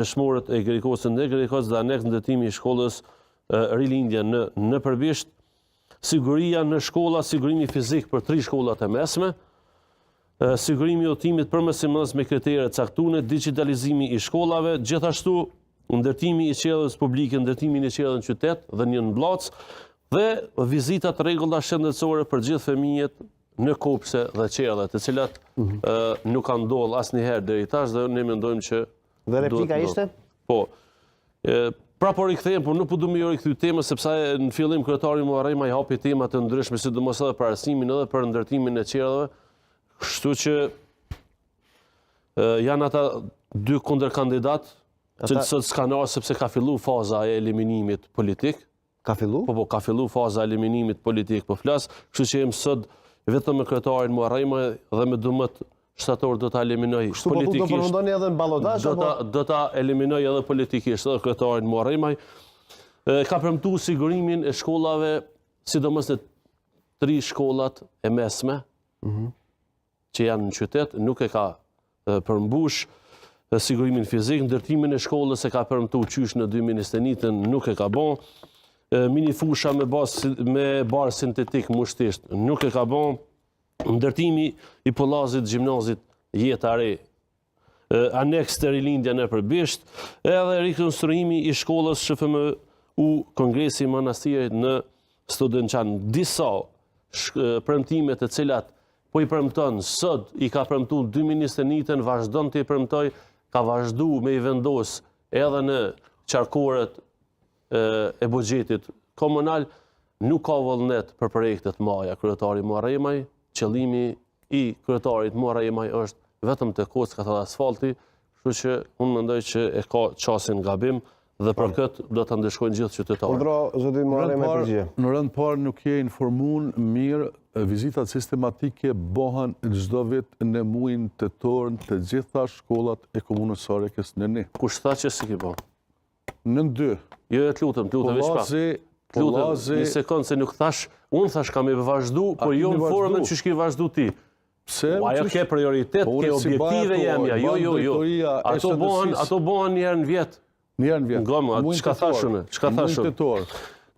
peshmorët e Grikosën dhe Grikos dhe aneks ndërtimi i shkollës rilindja në përbisht, siguria në shkolla, sigurimi fizik për 3 shkollat e mesme, sigurimi i udhëtimit përmes me kritere caktuar, digitalizimi i shkollave, gjithashtu ndërtimi i qellës publike, ndërtimi i qellën qytet dhe një në Blac, dhe vizita të rregulla shëndetësore për gjithë fëmijët në kopse dhe qelle, të cilat nuk kanë ndodhur asnjëherë deri tash dhe ne mendojmë që dhe replika ishte? Po. Pra po rikthehem, por nuk po duam ju rikthy temën sepse në fillim kryetari Muharrem ai hapi tema të ndryshme, sidomos edhe për arsimin edhe për ndërtimin e qellave, kështu që janë ata 2 kundërkandidat që sot s'kan ardhur sepse ka filluar faza e eliminimit politik. Ka filluar? Po, ka filluar faza e eliminimit politik, po flas, kështu që jem sot vetëm me kryetarin Muharrem dhe me 12 shtator do ta eliminoj politikisht. Do përfundoni edhe në ballotazh apo? Do ta eliminoj edhe politikisht, edhe kryetarin Muharrem. Ka premtuar sigurimin e shkollave, sidomos në 3 shkollat e mesme, që janë në qytet, nuk e ka përmbush sigurimin fizik, ndërtimin e shkollës e ka premtuar qysh në 2021 nuk e ka bën. Minifusha me barë sintetik mushtisht nuk e ka bën. Ndërtimi i pollazit gjimnazit Jeta Re, aneks të rilindja në përbisht, edhe rikonstruimi i shkollës SHFMU Kongresi i Manastirit në Studençan. Disa premtime të cilat po i premton sot, i ka premtuar 2021, vazhdon të i premtoj, ka vazhduar me i vendos edhe në qarkuret e buxhetit komunal, nuk ka vullnet për projektet maja. Kryetari Muharrem, qëllimi i kryetarit Muharrem është vetëm të kockat dhe asfalti, kështu që unë mendoj që e ka qasin gabim dhe për këtë do të ndeshkojnë gjithë qytetarët. Urdhro zoti Muharrem e përgjigje. Në rënd parë nuk je informuar mirë, vizitat sistematike bëhen çdo vit në muajin tetor të gjitha shkollat e komunës së Arekës në Ne. Kush tha që si ki bën? Në 2. Jo, të lutem veç pak. Një sekond se nuk thash, unë thash kam e vazhdu, por jo në formën që shki vazhdu ti. Ajo ke prioritet, ke objektive jemja, jo. Ato bëhen njerë në vjetë. Njerë në vjetë. Nga çka thashune?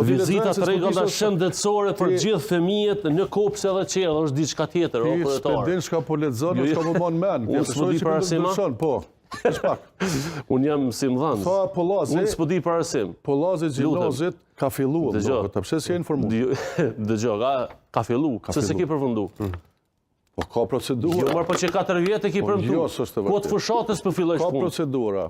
Vizita të rregulla shëndetësore për gjithë fëmijët në kopse dhe qellë, është diçka tjetër, o kryetar. Ti s'pendin çka po lexon, s'ka po bën mend. Unë s'po di parasim. Po. Unë jam simdhan. Unë s'po di parasim. Pollazi gjimnazit ka filluar. Pse si e informuar? Dëgjoj, ka filluar. Se ki përfundu. Po ka procedura. Jo, po që 4 vjetë ki përmtu. Jo, s'është vërtet. Kod fushatës për fillojsh punë. Ka procedura.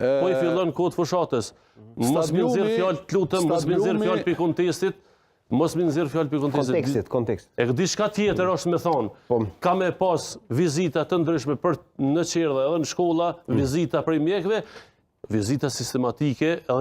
Po i fillon kod fushatës. Mos më nxjerr fjalë, të lutem, mos më nxjerr fjalë për kontestit. Mos më nxjerr fjalë për kontestit. Kontekst. E diçka tjetër është me thonë. Ka me pas vizita të ndryshme për në qerdhe edhe në shkolla, vizita për mjekëve, vizita sistematike edhe